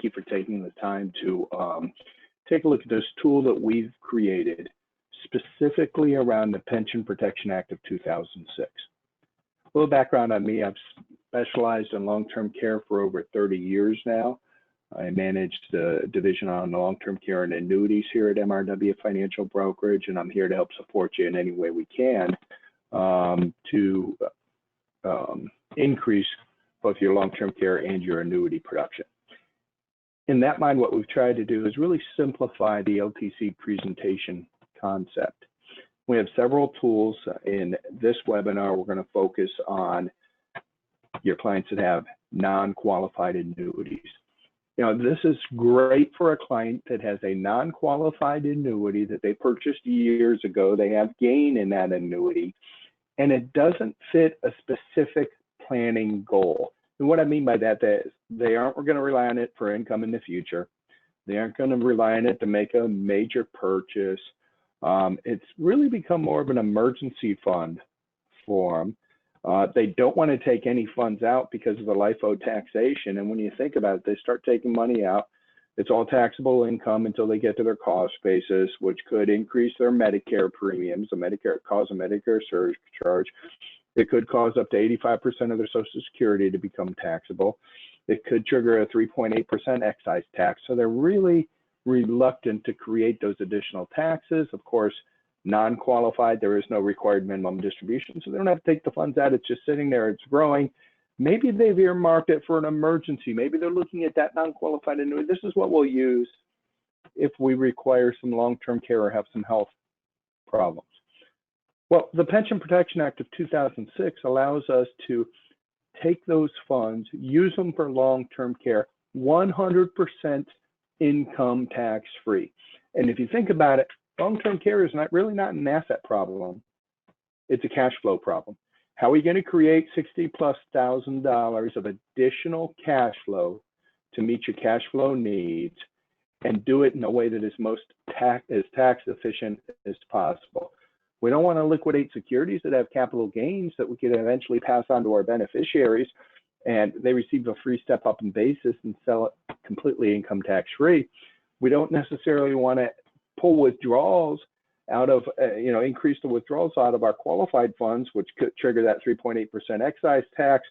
you for taking the time to take a look at this tool that we've created specifically around the Pension Protection Act of 2006. A little background on me: I've specialized in long-term care for over 30 years now. I manage the division on long-term care and annuities here at MRW Financial Brokerage, and I'm here to help support you in any way we can to increase both your long-term care and your annuity production. In that mind, what we've tried to do is really simplify the LTC presentation concept. We have several tools. In this webinar, we're going to focus on your clients that have non-qualified annuities. This is great for a client that has a non-qualified annuity that they purchased years ago. They have gain in that annuity, and it doesn't fit a specific planning goal. And what I mean by that is they aren't going to rely on it for income in the future. They aren't going to rely on it to make a major purchase. It's really become more of an emergency fund for them. They don't want to take any funds out because of the LIFO taxation. And when you think about it, they start taking money out. It's all taxable income until they get to their cost basis, which could increase their Medicare premiums. Cause a Medicare surcharge. It could cause up to 85% of their Social Security to become taxable. It could trigger a 3.8% excise tax. So they're really reluctant to create those additional taxes. Of course, non-qualified, there is no required minimum distribution, so they don't have to take the funds out. It's just sitting there, it's growing. Maybe they've earmarked it for an emergency. Maybe they're looking at that non-qualified annuity. This is what we'll use if we require some long-term care or have some health problems. Well, the Pension Protection Act of 2006 allows us to take those funds, use them for long-term care, 100% income tax-free. And if you think about it, long-term care is really not an asset problem. It's a cash flow problem. How are we going to create $60,000+ of additional cash flow to meet your cash flow needs and do it in a way that is as tax efficient as possible? We don't want to liquidate securities that have capital gains that we could eventually pass on to our beneficiaries, and they receive a free step up in basis and sell it completely income tax free. We don't necessarily want to pull withdrawals out of, increase the withdrawals out of our qualified funds, which could trigger that 3.8% excise tax,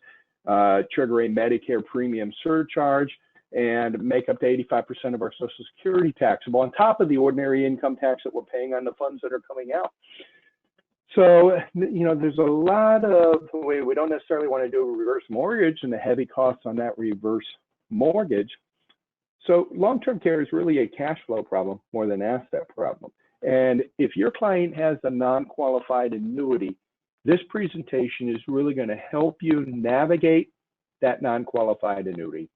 trigger a Medicare premium surcharge, and make up to 85% of our Social Security taxable on top of the ordinary income tax that we're paying on the funds that are coming out. So, there's a lot of, we don't necessarily want to do a reverse mortgage and the heavy costs on that reverse mortgage. So long-term care is really a cash flow problem more than an asset problem. And if your client has a non-qualified annuity, this presentation is really going to help you navigate that non-qualified annuity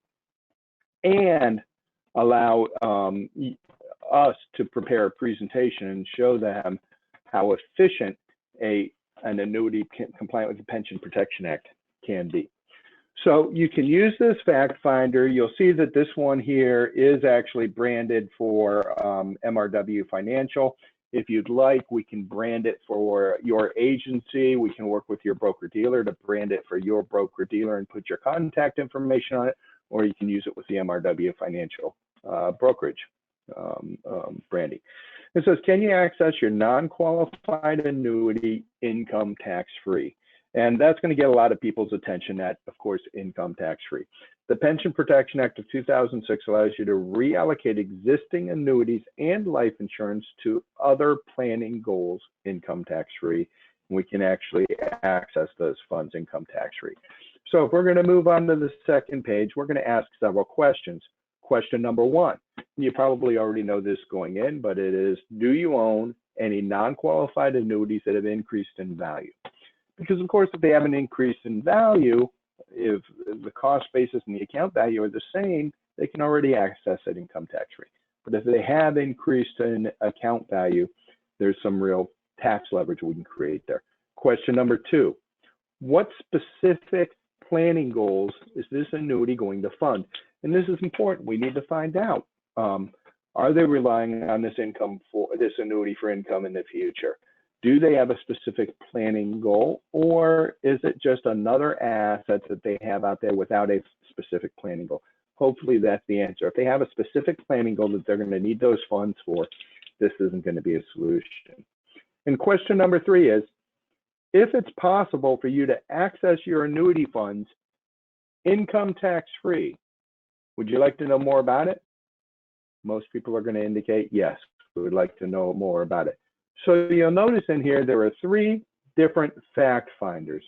and allow us to prepare a presentation and show them how efficient an annuity compliant with the Pension Protection Act can be. So you can use this fact finder. You'll see that this one here is actually branded for MRW Financial. If you'd like, we can brand it for your agency. We can work with your broker-dealer to brand it for your broker-dealer and put your contact information on it, or you can use it with the MRW Financial brokerage branding. It says, can you access your non-qualified annuity income tax-free? And that's going to get a lot of people's attention at, of course, income tax-free. The Pension Protection Act of 2006 allows you to reallocate existing annuities and life insurance to other planning goals income tax-free. We can actually access those funds income tax-free. So if we're going to move on to the second page, we're going to ask several questions. Question number one, you probably already know this going in, but it is, do you own any non-qualified annuities that have increased in value? Because, of course, if they haven't increased in value, if the cost basis and the account value are the same, they can already access it income tax free. But if they have increased in account value, there's some real tax leverage we can create there. Question number two, what specific planning goals is this annuity going to fund? And this is important. We need to find out, are they relying on this annuity for income in the future? Do they have a specific planning goal, or is it just another asset that they have out there without a specific planning goal? hopefully that's the answer. If they have a specific planning goal that they're going to need those funds for, this isn't going to be a solution. And question number 3 is, if it's possible for you to access your annuity funds income tax-free, would you like to know more about it? Most people are going to indicate yes, we would like to know more about it. So you'll notice in here there are 3 different fact finders.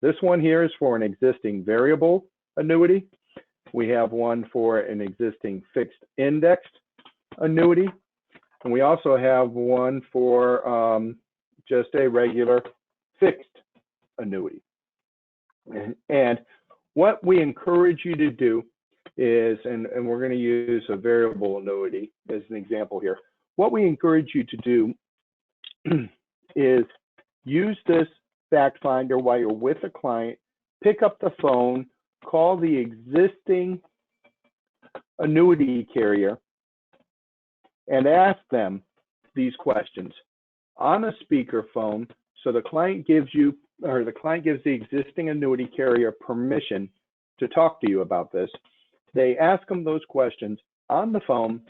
This one here is for an existing variable annuity. We have one for an existing fixed indexed annuity. And we also have one for just a regular fixed annuity. And what we encourage you to do is, and we're going to use a variable annuity as an example here. What we encourage you to do is use this fact finder while you're with a client, pick up the phone, call the existing annuity carrier, and ask them these questions on a speakerphone. So the client gives you, or the client gives the existing annuity carrier permission to talk to you about this. They ask them those questions on the phone.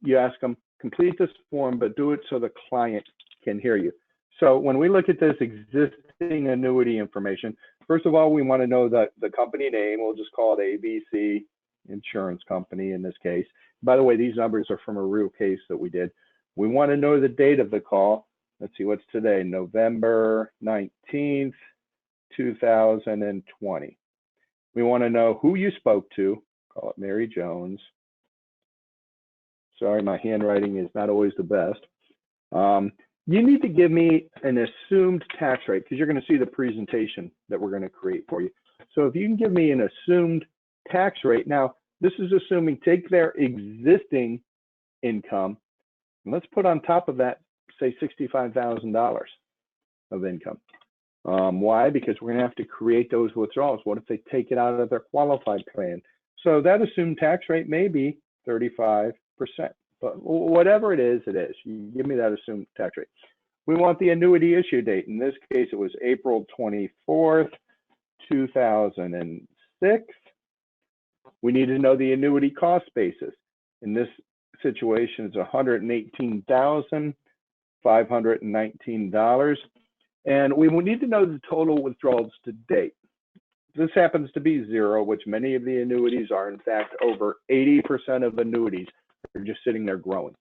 You ask them, complete this form, but do it so the client can hear you. So when we look at this existing annuity information, first of all, we want to know the company name. We'll just call it ABC Insurance Company in this case. By the way, these numbers are from a real case that we did. We want to know the date of the call. Let's see, what's today? November 19th, 2020. We want to know who you spoke to. Call it Mary Jones. Sorry, my handwriting is not always the best. You need to give me an assumed tax rate because you're going to see the presentation that we're going to create for you. So if you can give me an assumed tax rate. Now, this is assuming take their existing income, and let's put on top of that, say $65,000 of income. Why? Because we're going to have to create those withdrawals. What if they take it out of their qualified plan? So that assumed tax rate may be 35%, but whatever it is, you give me that assumed tax rate. We want the annuity issue date. In this case, it was April 24th, 2006. We need to know the annuity cost basis. In this situation, it's $118,519. And we will need to know the total withdrawals to date. This happens to be 0, which many of the annuities are. In fact, over 80% of annuities are just sitting there growing.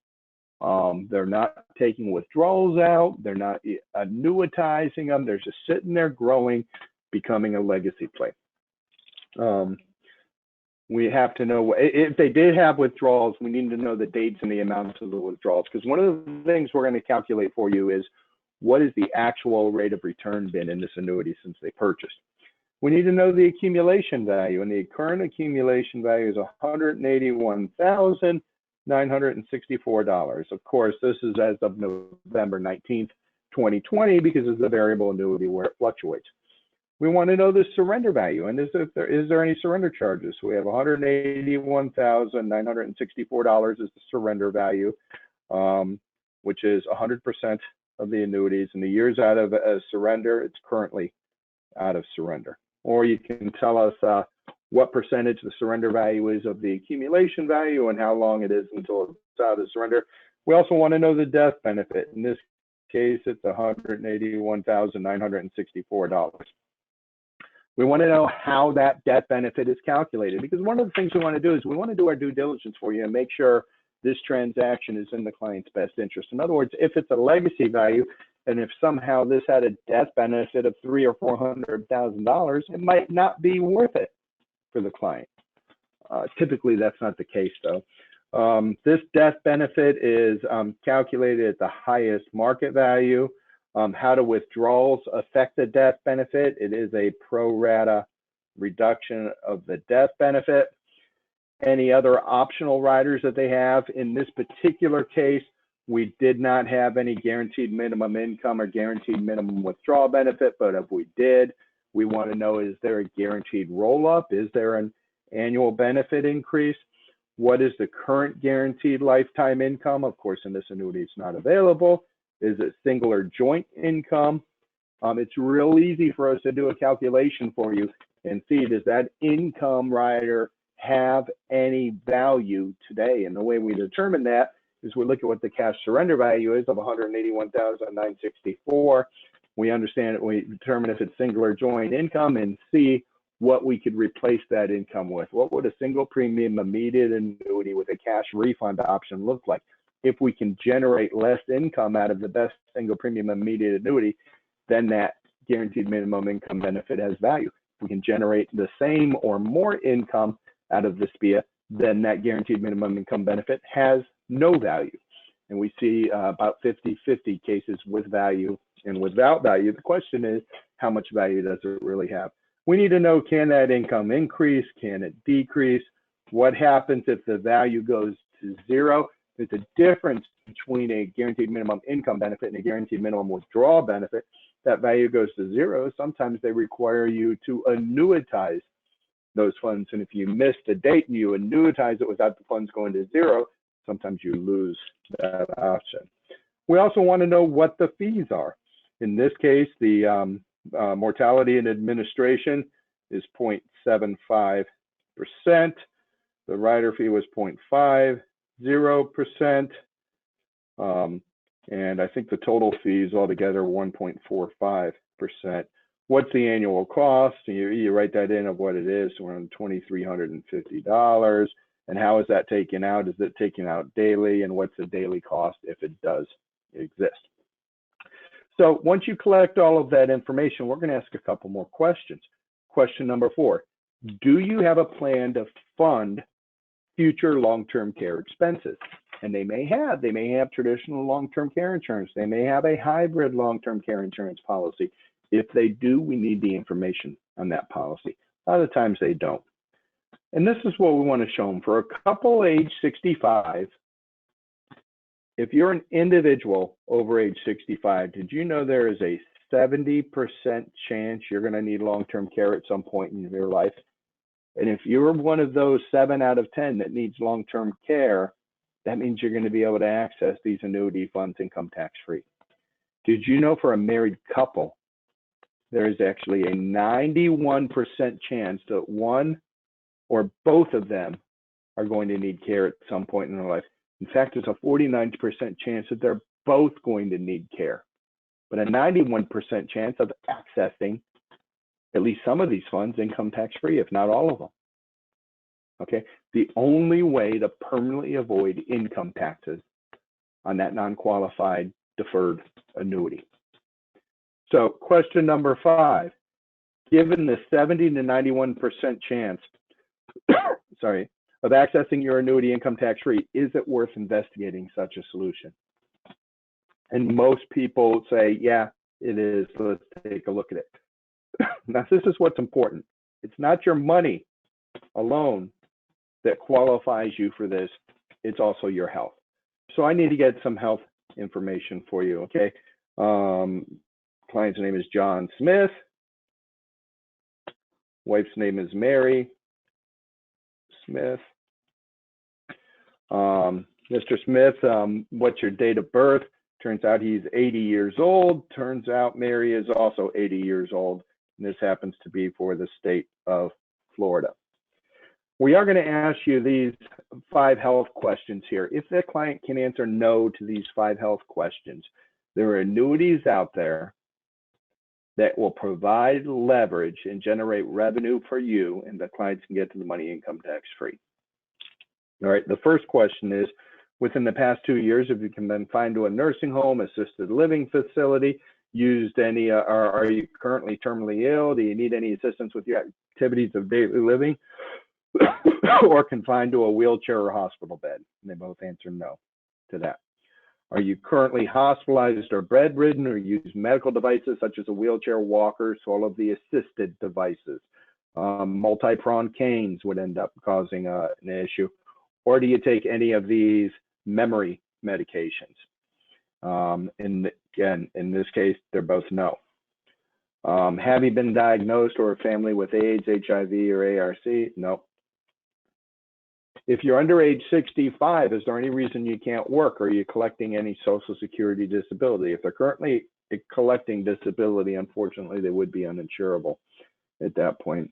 They're not taking withdrawals out. They're not annuitizing them. They're just sitting there growing, becoming a legacy play. We have to know if they did have withdrawals. We need to know the dates and the amounts of the withdrawals, because one of the things we're going to calculate for you is what is the actual rate of return been in this annuity since they purchased. We need to know the accumulation value, and the current accumulation value is $181,964. Of course, this is as of November 19th, 2020, because it's a variable annuity where it fluctuates. We want to know the surrender value, and is there any surrender charges? So we have $181,964 is the surrender value, which is 100% of the annuities. And the years out of surrender, it's currently out of surrender. Or you can tell us what percentage the surrender value is of the accumulation value and how long it is until it's out of surrender. We also want to know the death benefit. In this case, it's $181,964. We want to know how that death benefit is calculated, because one of the things we want to do is we want to do our due diligence for you and make sure this transaction is in the client's best interest. In other words, if it's a legacy value, and if somehow this had a death benefit of $300,000 or $400,000, it might not be worth it for the client. Typically, that's not the case, though. This death benefit is calculated at the highest market value. How do withdrawals affect the death benefit? It is a pro rata reduction of the death benefit. Any other optional riders that they have? In this particular case, we did not have any guaranteed minimum income or guaranteed minimum withdrawal benefit, but if we did, we want to know, is there a guaranteed roll-up? Is there an annual benefit increase? What is the current guaranteed lifetime income? Of course, in this annuity, it's not available. Is it single or joint income? It's real easy for us to do a calculation for you and see, does that income rider have any value today. And the way we determine that is we look at what the cash surrender value is of $181,964. We understand it. We determine if it's single or joint income and see what we could replace that income with. What would a single premium immediate annuity with a cash refund option look like? If we can generate less income out of the best single premium immediate annuity, then that guaranteed minimum income benefit has value. If we can generate the same or more income out of the SPIA, then that guaranteed minimum income benefit has no value. And we see about 50-50 cases with value and without value. The question is, how much value does it really have? We need to know, can that income increase? Can it decrease? What happens if the value goes to zero? There's a difference between a guaranteed minimum income benefit and a guaranteed minimum withdrawal benefit. That value goes to zero. Sometimes they require you to annuitize those funds. And if you miss the date and you annuitize it without the funds going to zero, sometimes you lose that option. We also want to know what the fees are. In this case, the mortality and administration is 0.75%. The rider fee was 0.50%. And I think the total fees altogether 1.45%. What's the annual cost? You write that in of what it is, so around $2,350. And how is that taken out? Is it taken out daily? And what's the daily cost if it does exist? So once you collect all of that information, we're going to ask a couple more questions. Question number 4, do you have a plan to fund future long-term care expenses? And they may have traditional long-term care insurance. They may have a hybrid long-term care insurance policy. If they do, we need the information on that policy. A lot of times they don't. And this is what we want to show them. For a couple age 65, if you're an individual over age 65, did you know there is a 70% chance you're going to need long-term care at some point in your life? And if you're one of those 7 out of 10 that needs long-term care, that means you're going to be able to access these annuity funds income tax-free. Did you know for a married couple, there is actually a 91% chance that one or both of them are going to need care at some point in their life? In fact, there's a 49% chance that they're both going to need care, but a 91% chance of accessing at least some of these funds income tax-free, if not all of them. Okay, the only way to permanently avoid income taxes on that non-qualified deferred annuity. So question number 5, given the 70 to 91% chance, of accessing your annuity income tax-free, is it worth investigating such a solution? And most people say, yeah, it is. Let's take a look at it. Now, this is what's important. It's not your money alone that qualifies you for this. It's also your health. So I need to get some health information for you, okay? Client's name is John Smith. Wife's name is Mary Smith. Mr. Smith, what's your date of birth? Turns out he's 80 years old. Turns out Mary is also 80 years old. And this happens to be for the state of Florida. We are going to ask you these 5 health questions here. If the client can answer no to these 5 health questions, there are annuities out there that will provide leverage and generate revenue for you, and the clients can get to the money income tax free. All right, the first question is, within the past 2 years, have you been confined to a nursing home, assisted living facility, used any, are you currently terminally ill? Do you need any assistance with your activities of daily living? Or confined to a wheelchair or hospital bed? And they both answer no to that. Are you currently hospitalized or bedridden, or use medical devices such as a wheelchair, walker, so all of the assisted devices? Multi-pronged canes would end up causing an issue. Or do you take any of these memory medications? Again, in this case, they're both no. Have you been diagnosed or a family with AIDS, HIV, or ARC? No. If you're under age 65, is there any reason you can't work? Or are you collecting any Social Security disability? If they're currently collecting disability, unfortunately, they would be uninsurable at that point.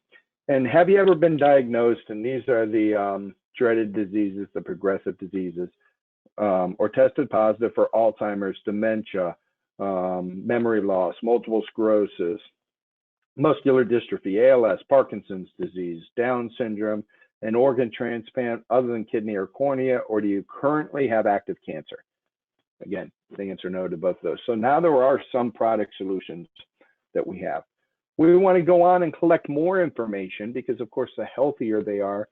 And have you ever been diagnosed, and these are the dreaded diseases, the progressive diseases, or tested positive for Alzheimer's, dementia, memory loss, multiple sclerosis, muscular dystrophy, ALS, Parkinson's disease, Down syndrome, an organ transplant other than kidney or cornea, or do you currently have active cancer? Again, the answer no to both of those. So now there are some product solutions that we have. We want to go on and collect more information because, of course, the healthier they are,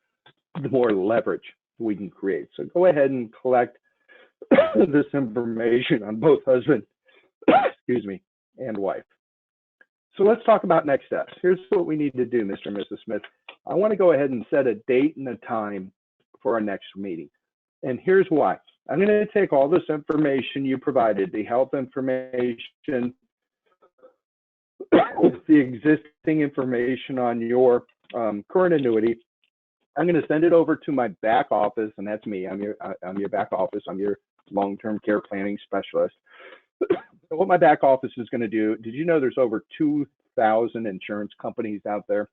the more leverage we can create. So go ahead and collect this information on both husband, excuse me, and wife. So let's talk about next steps. Here's what we need to do, Mr. and Mrs. Smith. I want to go ahead and set a date and a time for our next meeting. And here's why. I'm going to take all this information you provided, the health information, the existing information on your current annuity. I'm going to send it over to my back office, and that's me. I'm your back office. I'm your long-term care planning specialist. So what my back office is going to do, did you know there's over 2,000 insurance companies out there?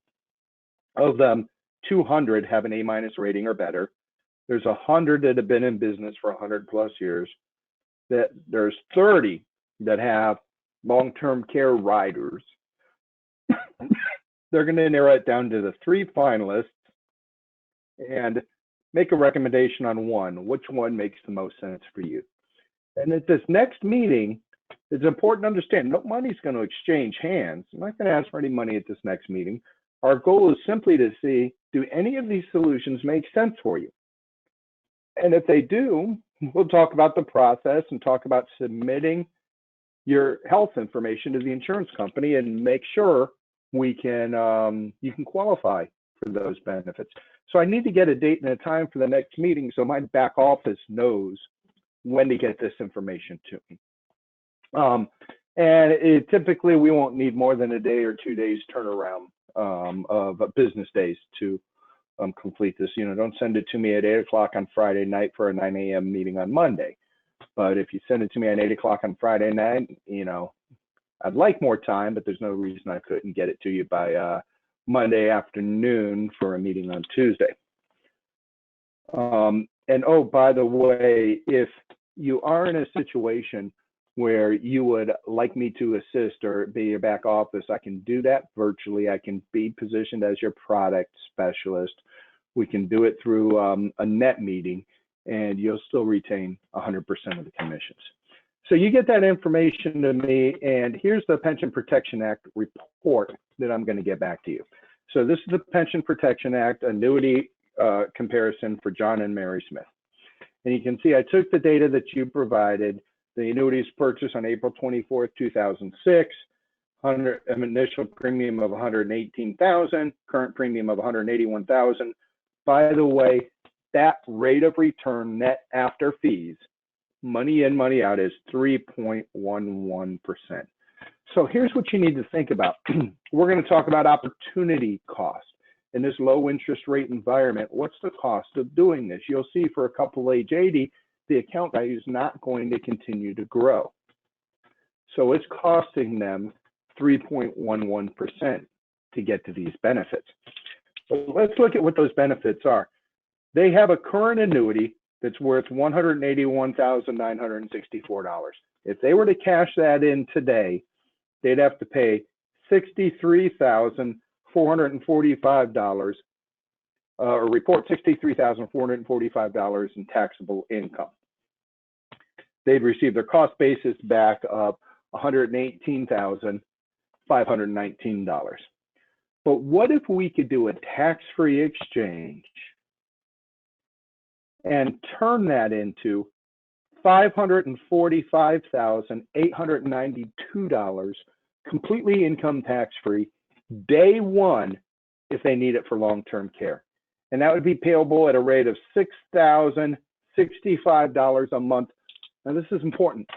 Of them, 200 have an A- rating or better. There's 100 that have been in business for 100 plus years. There's 30 that have long-term care riders. They're going to narrow it down to the 3 finalists and make a recommendation on one. Which one makes the most sense for you? And at this next meeting, it's important to understand no money's going to exchange hands. I'm not going to ask for any money at this next meeting. Our goal is simply to see, do any of these solutions make sense for you? And if they do, we'll talk about the process and talk about submitting your health information to the insurance company and make sure we can you can qualify for those benefits. So I need to get a date and a time for the next meeting so my back office knows when to get this information to me. And typically we won't need more than a day or 2 days turnaround of business days to complete this. You know, don't send it to me at 8 o'clock on Friday night for a 9 a.m. meeting on Monday. But if you send it to me at 8 o'clock on Friday night, you know, I'd like more time, but there's no reason I couldn't get it to you by Monday afternoon for a meeting on Tuesday. And oh, by the way, if you are in a situation where you would like me to assist or be your back office, I can do that virtually. I can be positioned as your product specialist. We can do it through a net meeting, and you'll still retain 100% of the commissions. So you get that information to me, and here's the Pension Protection Act report that I'm going to get back to you. So this is the Pension Protection Act annuity comparison for John and Mary Smith. And you can see I took the data that you provided. The annuities purchased on April 24th, 2006, an initial premium of $118,000, current premium of $181,000. By the way, that rate of return net after fees, money in, money out, is 3.11%. So here's what you need to think about. We're going to talk about opportunity cost. In this low interest rate environment, what's the cost of doing this? You'll see for a couple age 80, the account value is not going to continue to grow. So it's costing them 3.11% to get to these benefits. So let's look at what those benefits are. They have a current annuity that's worth $181,964. If they were to cash that in today, they'd have to pay $63,445 or report $63,445 in taxable income. They'd receive their cost basis back of $118,519. But what if we could do a tax-free exchange and turn that into $545,892 completely income tax-free day one if they need it for long-term care? And that would be payable at a rate of $6,065 a month. Now this is important,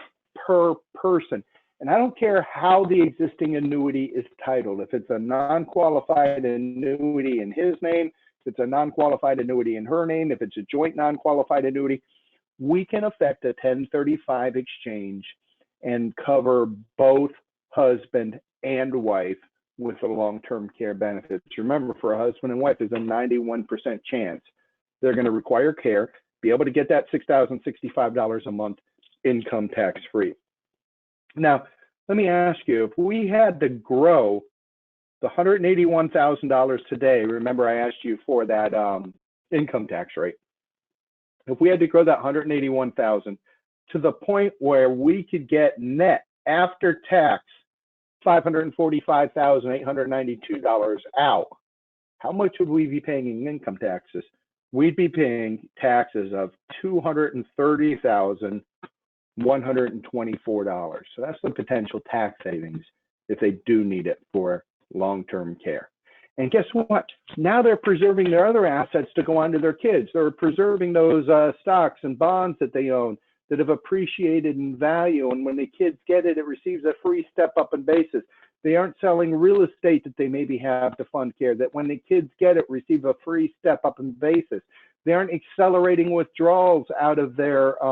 per person. And I don't care how the existing annuity is titled. If it's a non-qualified annuity in his name, if it's a non-qualified annuity in her name, if it's a joint non-qualified annuity, we can effect a 1035 exchange and cover both husband and wife with the long-term care benefits. Remember, for a husband and wife, there's a 91% chance they're going to require care, be able to get that $6,065 a month income tax-free. Now, let me ask you, if we had to grow the $181,000 today, remember I asked you for that income tax rate. If we had to grow that $181,000 to the point where we could get net after tax $545,892 out, how much would we be paying in income taxes? We'd be paying taxes of $230,124. So that's the potential tax savings if they do need it for long-term care. And guess what? Now they're preserving their other assets to go on to their kids. They're preserving those stocks and bonds that they own that have appreciated in value. And when the kids get it, it receives a free step up in basis. They aren't selling real estate that they maybe have to fund care, that when the kids get it, receive a free step up in basis. They aren't accelerating withdrawals out of their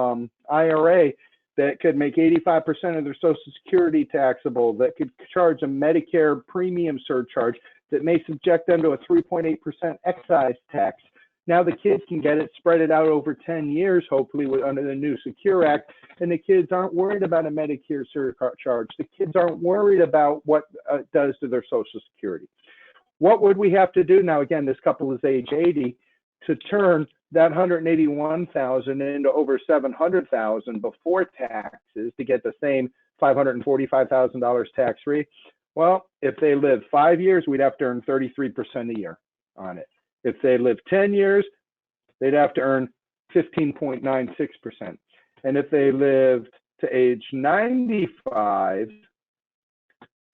IRA that could make 85% of their Social Security taxable, that could charge a Medicare premium surcharge that may subject them to a 3.8% excise tax. Now the kids can get it, spread it out over 10 years, hopefully under the new Secure Act, and the kids aren't worried about a Medicare surcharge. The kids aren't worried about what it does to their Social Security. What would we have to do now? Again, this couple is age 80 to turn that $181,000 into over $700,000 before taxes to get the same $545,000 tax-free. Well, if they live 5 years, we'd have to earn 33% a year on it. If they live 10 years, they'd have to earn 15.96%. And if they lived to age 95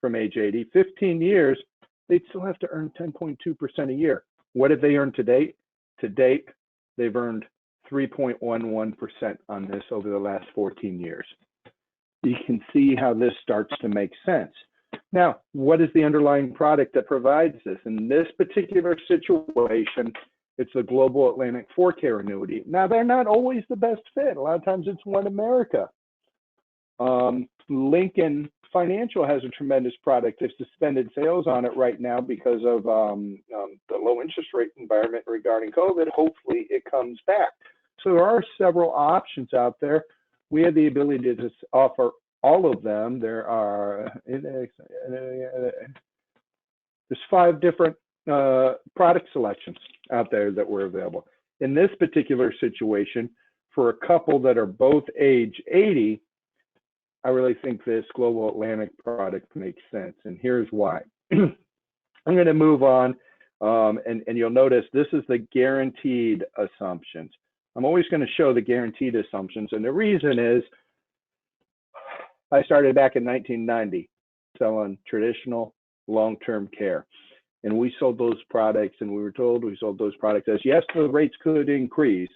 from age 80, 15 years, they'd still have to earn 10.2% a year. What have they earned to date? To date, they've earned 3.11% on this over the last 14 years. You can see how this starts to make sense. Now, what is the underlying product that provides this? In this particular situation, it's the Global Atlantic 4Care annuity. Now, they're not always the best fit. A lot of times it's One America. Lincoln Financial has a tremendous product. They've suspended sales on it right now because of the low interest rate environment regarding COVID. Hopefully it comes back. So there are several options out there. We have the ability to just offer all of them. There are there's 5 different product selections out there that were available. In this particular situation, for a couple that are both age 80, I really think this Global Atlantic product makes sense, and here's why. I'm going to move on, and you'll notice this is the guaranteed assumptions. I'm always going to show the guaranteed assumptions, and the reason is I started back in 1990 selling traditional long-term care, and we sold those products, and we were told we sold those products as, yes, the rates could increase,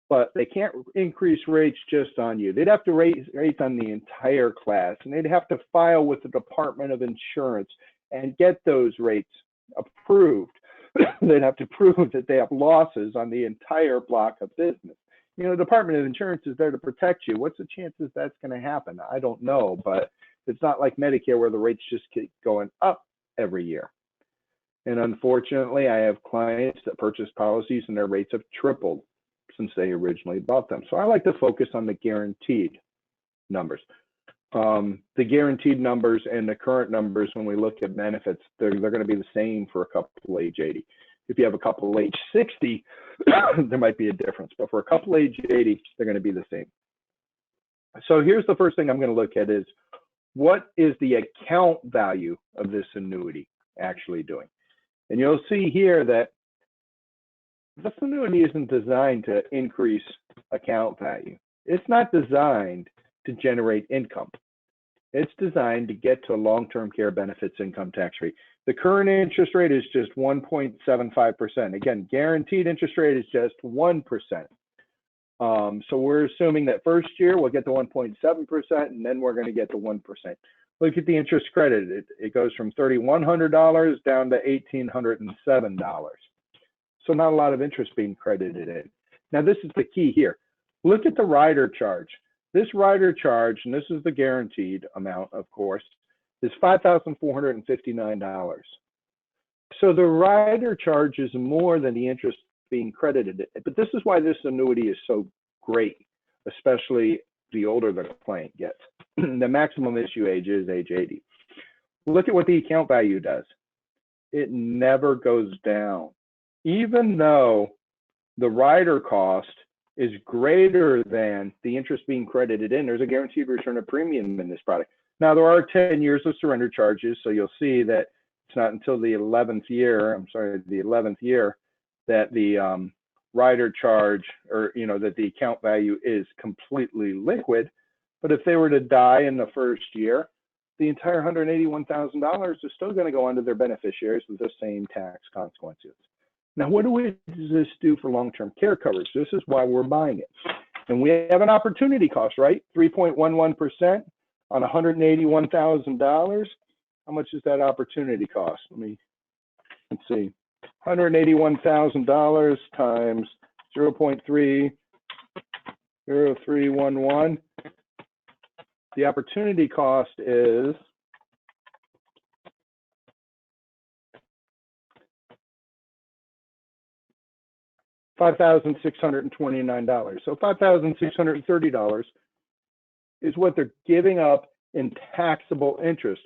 but they can't increase rates just on you. They'd have to raise rates on the entire class, and they'd have to file with the Department of Insurance and get those rates approved. They'd have to prove that they have losses on the entire block of business. You know, the Department of Insurance is there to protect you. What's the chances that's going to happen? I don't know, but it's not like Medicare where the rates just keep going up every year. And unfortunately, I have clients that purchase policies and their rates have tripled since they originally bought them. So I like to focus on the guaranteed numbers. The guaranteed numbers and the current numbers, when we look at benefits, they're going to be the same for a couple age 80. If you have a couple age 60, there might be a difference, but for a couple age 80, they're going to be the same. So here's the first thing I'm going to look at is, what is the account value of this annuity actually doing? And you'll see here that this annuity isn't designed to increase account value. It's not designed to generate income. It's designed to get to long-term care benefits income tax rate. The current interest rate is just 1.75%. Again, guaranteed interest rate is just 1%. So we're assuming that first year we'll get to 1.7%, and then we're going to get to 1%. Look at the interest credit. It goes from $3,100 down to $1,807. So not a lot of interest being credited in. Now this is the key here. Look at the rider charge. This rider charge, and this is the guaranteed amount, of course, is $5,459. So the rider charges more than the interest being credited. But this is why this annuity is so great, especially the older the client gets. The maximum issue age is age 80. Look at what the account value does. It never goes down. Even though the rider cost is greater than the interest being credited in, there's a guaranteed return of premium in this product. Now, there are 10 years of surrender charges, so you'll see that it's not until the 11th year, that the rider charge, or that the account value is completely liquid. But if they were to die in the first year, the entire $181,000 is still going to go onto their beneficiaries with the same tax consequences. Now, what does this do for long-term care coverage? This is why we're buying it. And we have an opportunity cost, right? 3.11% on $181,000. How much is that opportunity cost? Let's see. $181,000 times 0.30311. The opportunity cost is $5,629. So $5,630 is what they're giving up in taxable interest.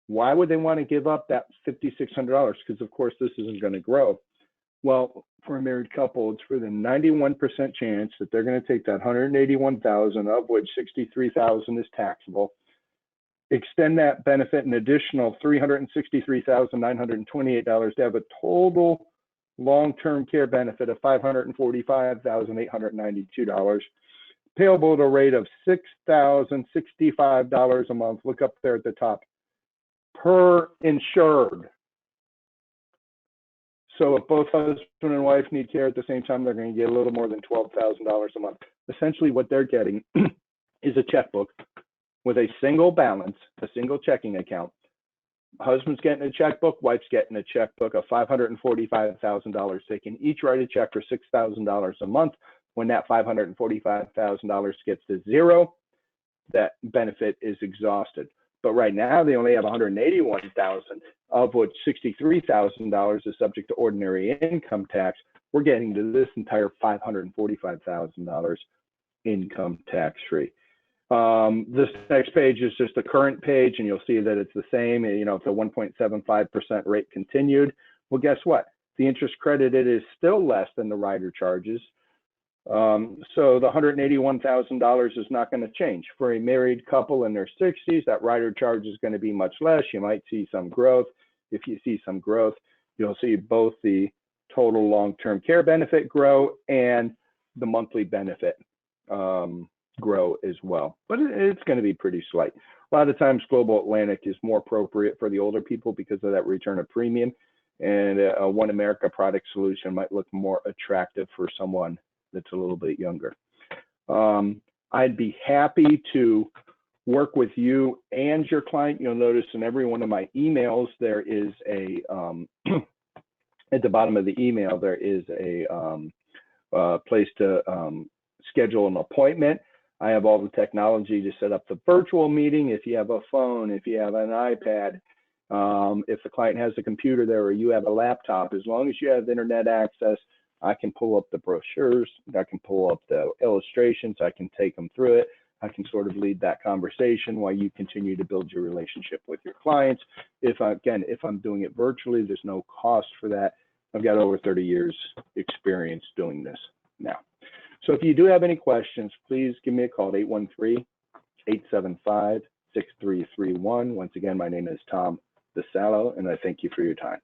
Why would they want to give up that $5,600? Because of course this isn't going to grow. Well, for a married couple, it's for the 91% chance that they're going to take that $181,000, of which $63,000 is taxable, extend that benefit an additional $363,928 to have a total long-term care benefit of $545,892, payable at a rate of $6,065 a month. Look up there at the top, per insured. So if both husband and wife need care at the same time, they're going to get a little more than $12,000 a month. Essentially what they're getting is a checkbook with a single balance, a single checking account. Husband's getting a checkbook, wife's getting a checkbook of $545,000. They can each write a check for $6,000 a month. When that $545,000 gets to zero, that benefit is exhausted. But right now they only have $181,000, of which $63,000 is subject to ordinary income tax. We're getting to this entire $545,000 income tax free. This next page is just the current page, and you'll see that it's the same. If the 1.75% rate continued, well, guess what? The interest credited is still less than the rider charges. So the $181,000 is not going to change. For a married couple in their 60s, that rider charge is going to be much less. You might see some growth. If you see some growth, you'll see both the total long-term care benefit grow and the monthly benefit grow as well. But it's going to be pretty slight. A lot of times Global Atlantic is more appropriate for the older people because of that return of premium, and a One America product solution might look more attractive for someone that's a little bit younger. I'd be happy to work with you and your client. You'll notice in every one of my emails, there is a, at the bottom of the email, there is a place to schedule an appointment. I have all the technology to set up the virtual meeting. If you have a phone, if you have an iPad, if the client has a computer there or you have a laptop, as long as you have internet access, I can pull up the brochures, I can pull up the illustrations, I can take them through it. I can sort of lead that conversation while you continue to build your relationship with your clients. If I'm doing it virtually, there's no cost for that. I've got over 30 years experience doing this now. So if you do have any questions, please give me a call at 813-875-6331. Once again, my name is Tom DeSallo, and I thank you for your time.